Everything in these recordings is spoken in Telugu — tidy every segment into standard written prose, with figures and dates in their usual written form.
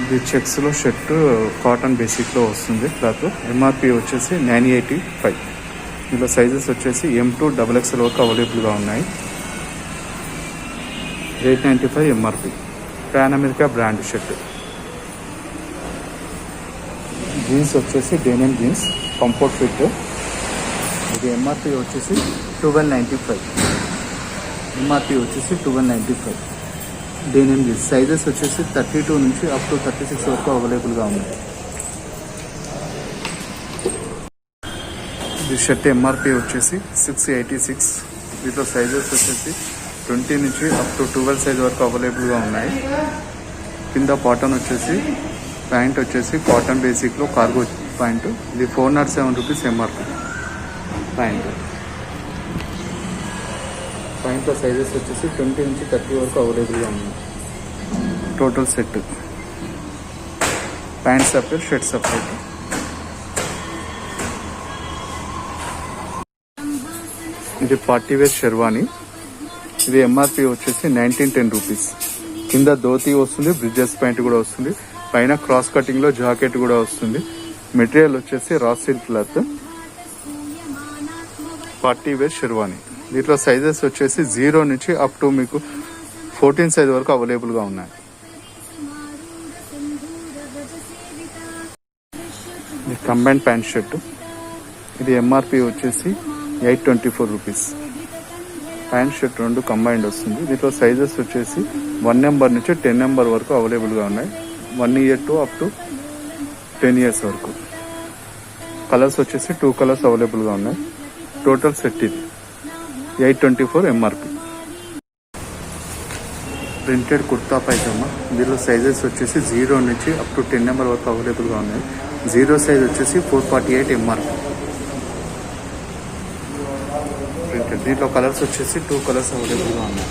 ఇది చెక్స్లో షర్ట్ కాటన్ బేసిక్లో వస్తుంది క్లాత్. ఎంఆర్పి వచ్చేసి 985. ఇందులో సైజెస్ వచ్చేసి M2 XXL వరకు అవైలబుల్గా ఉన్నాయి. 895 MRP. Pan America brand shirt. Jeans వచ్చేసి డెనిమ్ జీన్స్ కంఫర్ట్ ఫిట్. ఇది ఎంఆర్పి వచ్చేసి 1295. ఎంఆర్పి వచ్చేసి 1295. డెనిమ్ జీన్స్ సైజెస్ వచ్చేసి 32 నుంచి అప్ టు 36 వరకు అవైలబుల్గా ఉన్నాయి. ఈ షర్ట్ ఎంఆర్పి వచ్చేసి 686. దీంట్లో సైజెస్ వచ్చేసి 20 నుంచి అప్ టు 12 సైజ్ వరకు అవైలబుల్గా ఉన్నాయి. కింద కాటన్ వచ్చేసి ప్యాంట్ వచ్చేసి కాటన్ బేసిక్లో కార్గో ప్యాంట్. ఇది 407 రూపీస్ ఎంఆర్పి ప్యాంట్. ప్యాంట్లో సైజెస్ వచ్చేసి 20 నుంచి 30 వరకు అవైలబుల్గా ఉన్నాయి. Total set. Pant separate, shirt separate. ఇది పార్టీవేర్ షెర్వానీ. ఇది ఎంఆర్పి వచ్చేసి 1910 రూపీస్. కింద ధోతి వస్తుంది, బ్రిడ్జెస్ ప్యాంట్ కూడా వస్తుంది. పైన క్రాస్ కటింగ్ లో జాకెట్ కూడా వస్తుంది. మెటీరియల్ వచ్చేసి raw silk cloth. Party wear sherwani. దీంట్లో సైజెస్ వచ్చేసి 0 నుంచి అప్ టు మీకు 14 సైజ్ వరకు అవైలబుల్ గా ఉన్నాయి. ఇది కంబైన్ ప్యాంట్ షర్ట్. ఇది ఎంఆర్పి వచ్చేసి 824 రూపీస్. ప్యాంట్ షర్ట్ రెండు కంబైండ్ వస్తుంది. దీంట్లో సైజెస్ వచ్చేసి 1 నెంబర్ నుంచి 10 నెంబర్ వరకు అవైలబుల్గా ఉన్నాయి. 1 year to up to 10 years వరకు. కలర్స్ వచ్చేసి 2 కలర్స్ అవైలబుల్గా ఉన్నాయి. టోటల్ సెట్ ఇది 824 ఎంఆర్పి. ప్రింటెడ్ కుర్తా పైజామా. దీనిలో సైజెస్ వచ్చేసి 0 నుంచి అప్ టు 10 నెంబర్ వరకు అవైలబుల్గా ఉన్నాయి. 0 సైజ్ వచ్చేసి 448 ఎంఆర్పి. దీంట్లో కలర్స్ వచ్చేసి 2 కలర్స్ అవైలబుల్గా ఉన్నాయి.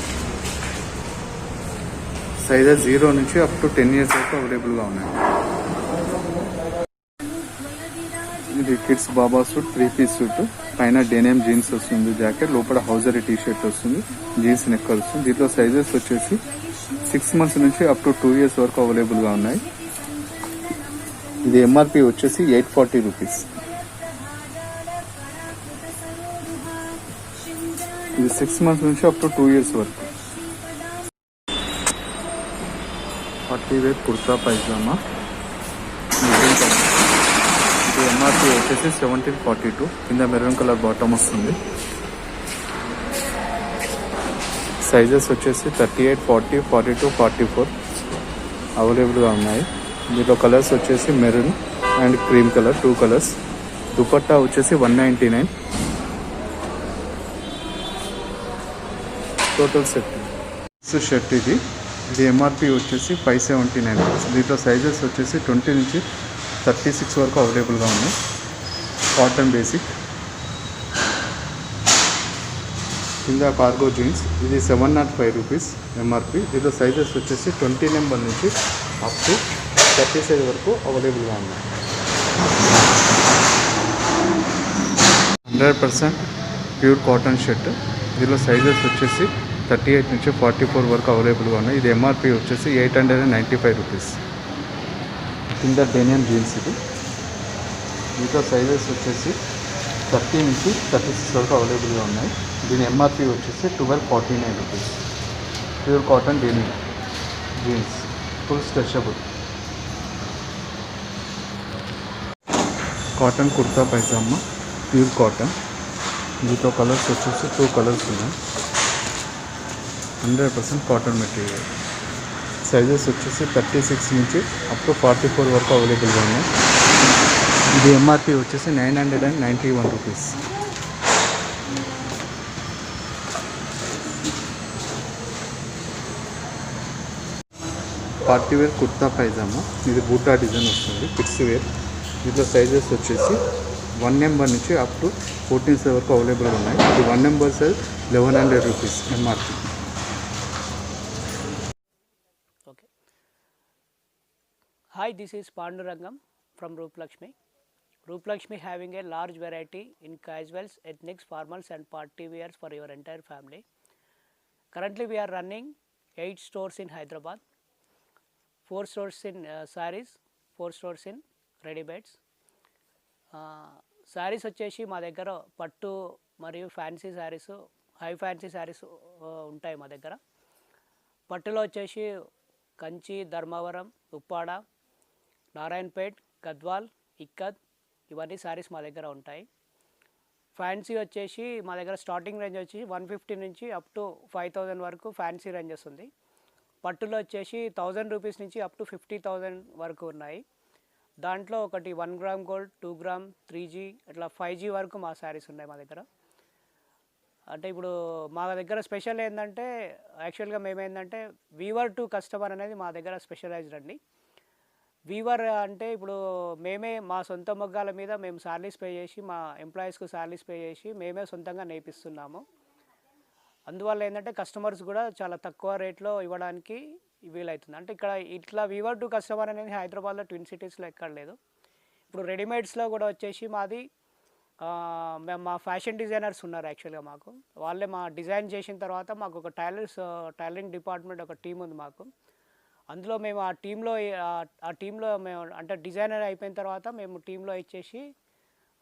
సైజెస్ 0 నుంచి అప్ టు 10 ఇయర్స్ వరకు అవైలబుల్గా ఉన్నాయి. ఇది కిడ్స్ బాబా సూట్ 3 పీస్ సూట్. పైన డెనిమ్ జీన్స్ వస్తుంది జాకెట్, లోపల హౌజరీ టీ షర్ట్ వస్తుంది, జీన్స్ నెక్ వస్తుంది. దీంట్లో సైజెస్ వచ్చేసి 6 మంత్స్ నుంచి అప్ టు 2 ఇయర్స్ వరకు అవైలబుల్గా ఉన్నాయి. ఇది ఎంఆర్పి వచ్చేసి 840 రూపీస్. ఇది 6 మంత్స్ నుంచి అప్ టు 2 ఇయర్స్ వరకు. పార్టీవేర్ కుర్తా పైజామా. ఇది ఎంఆర్పి వచ్చేసి 1742. కింద మెరూన్ కలర్ బాటమ్ వస్తుంది. సైజెస్ వచ్చేసి 38, 40, 42, 44 అవైలబుల్గా ఉన్నాయి. దీంట్లో కలర్స్ వచ్చేసి maroon and cream colour, 2 colours. Dupatta వచ్చేసి 199. Total set shirt. ఇది ఎంఆర్పి వచ్చేసి 579 రూపీస్. దీంట్లో సైజెస్ వచ్చేసి 20 నుంచి 36 వరకు అవైలబుల్గా ఉన్నాయి. Cotton basic. కింద కార్గో జీన్స్. ఇది 705 రూపీస్ ఎంఆర్పి. దీంట్లో సైజెస్ వచ్చేసి 20 నెంబర్ నుంచి అప్ టు 30 సైజ్ వరకు అవైలబుల్గా ఉన్నాయి. 100% ప్యూర్ కాటన్ షర్ట్. దీనిలో సైజెస్ వచ్చేసి 38 నుంచి 44 వరకు అవైలబుల్గా ఉన్నాయి. ఇది ఎంఆర్పి వచ్చేసి 895 రూపీస్. కింద డెనియం జీన్స్. ఇది దీంట్లో సైజెస్ వచ్చేసి 30 నుంచి 36 వరకు అవైలబుల్గా ఉన్నాయి. దీని ఎంఆర్పి వచ్చేసి 1249 rupees. Pure cotton denim jeans, full stretchable. Cotton kurta pyjama pure cotton. దీంట్లో కలర్స్ వచ్చేసి 2 కలర్స్ ఉన్నాయి. 100% కాటన్ మెటీరియల్. సైజెస్ వచ్చేసి 36 నుంచి అప్ టు 44 వరకు అవైలబుల్గా ఉన్నాయి. ఇది ఎంఆర్పి వచ్చేసి 991 రూపీస్. పార్టీవేర్ కుర్తా పైజామా. ఇది బూటా డిజైన్ వస్తుంది, కిడ్స్ వేర్. దీంట్లో సైజెస్ వచ్చేసి 1 నెంబర్ నుంచి అప్ టు 14 సైజ్ వరకు అవైలబుల్గా ఉన్నాయి. ఇది 1 number size 1100 rupees MRP. Hi, this is Pandurangam from Rooplakshmi. Rooplakshmi having a large variety in casuals, ethnics, formals and party wears for your entire family. Currently we are running 8 stores in Hyderabad. 4 stores in sarees, 4 stores in readymades. Saris వచ్చేసి మా దగ్గర పట్టు మరియు fancy saris, high fancy saris ఉంటాయి మా దగ్గర. పట్టులో వచ్చేసి కంచి, ధర్మవరం, ఉప్పాడ, నారాయణపేట్, గద్వాల్, ఇక్కత్ ఇవన్నీ శారీస్ మా దగ్గర ఉంటాయి. ఫ్యాన్సీ వచ్చేసి మా దగ్గర స్టార్టింగ్ రేంజ్ వచ్చి 150 నుంచి అప్ టు 5000 వరకు ఫ్యాన్సీ రేంజెస్ ఉంది. పట్టులో వచ్చేసి 1000 రూపీస్ నుంచి అప్ టు 50,000 వరకు ఉన్నాయి. దాంట్లో ఒకటి 1 గ్రామ్ గోల్డ్, 2 గ్రామ్, 3G అట్లా 5G వరకు మా శారీస్ ఉన్నాయి మా దగ్గర. అంటే ఇప్పుడు మా దగ్గర స్పెషల్ ఏంటంటే యాక్చువల్గా మేమేంటంటే వీవర్ టు కస్టమర్ అనేది మా దగ్గర స్పెషలైజ్డ్ అండి. వీవర్ అంటే ఇప్పుడు మేమే మా సొంత మొగ్గాల మీద మేము శాలరీస్ పే చేసి, మా ఎంప్లాయీస్కు శాలరీస్ పే చేసి మేమే సొంతంగా నేర్పిస్తున్నాము. అందువల్ల ఏంటంటే కస్టమర్స్ కూడా చాలా తక్కువ రేట్లో ఇవ్వడానికి వీలవుతుంది. అంటే ఇక్కడ ఇట్లా వీవర్ టు కస్టమర్ అనేది హైదరాబాద్లో ట్విన్ సిటీస్లో ఎక్కడ లేదు. ఇప్పుడు రెడీమేడ్స్లో కూడా వచ్చేసి మాది మేము మా ఫ్యాషన్ డిజైనర్స్ ఉన్నారు యాక్చువల్గా మాకు. వాళ్ళే మా డిజైన్ చేసిన తర్వాత మాకు ఒక టైలరింగ్ డిపార్ట్మెంట్ ఒక టీం ఉంది మాకు. అందులో మేము ఆ టీంలో మేము అంటే డిజైనర్ అయిపోయిన తర్వాత మేము టీంలో ఇచ్చేసి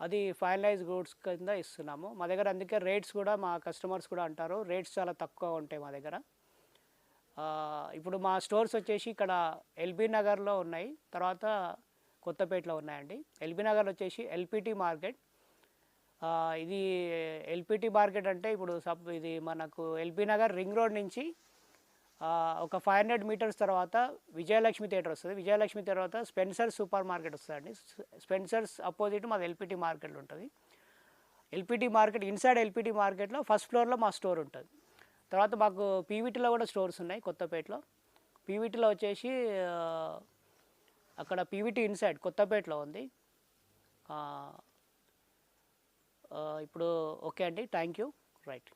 అది ఫైనలైజ్ గూడ్స్ కింద ఇస్తున్నాము మా దగ్గర. అందుకే రేట్స్ కూడా మా కస్టమర్స్ కూడా అంటారు రేట్స్ చాలా తక్కువ ఉంటాయి మా దగ్గర. ఇప్పుడు మా స్టోర్స్ వచ్చేసి ఇక్కడ ఎల్బీ నగర్లో ఉన్నాయి, తర్వాత కొత్తపేటలో ఉన్నాయండి. ఎల్బీ నగర్ వచ్చేసి ఎల్పిటి మార్కెట్. ఇది ఎల్పిటి మార్కెట్ అంటే ఇప్పుడు ఇది మనకు ఎల్బీ నగర్ రింగ్ రోడ్ నుంచి ఒక 500 మీటర్స్ తర్వాత విజయలక్ష్మి థియేటర్ వస్తుంది. విజయలక్ష్మి తర్వాత స్పెన్సర్స్ సూపర్ మార్కెట్ వస్తుందండి. స్పెన్సర్స్ అపోజిట్ మాది ఎల్పిటి మార్కెట్లో ఉంటుంది. ఎల్పిటి మార్కెట్ ఇన్సైడ్ ఎల్పిటి మార్కెట్లో ఫస్ట్ ఫ్లోర్లో మా స్టోర్ ఉంటుంది. తర్వాత మాకు పీవీటీలో కూడా స్టోర్స్ ఉన్నాయి కొత్తపేటలో. పీవీటీలో వచ్చేసి అక్కడ పీవీటీ ఇన్సైడ్ కొత్తపేటలో ఉంది. ఇప్పుడు ఓకే అండి, థ్యాంక్ యూ. రైట్.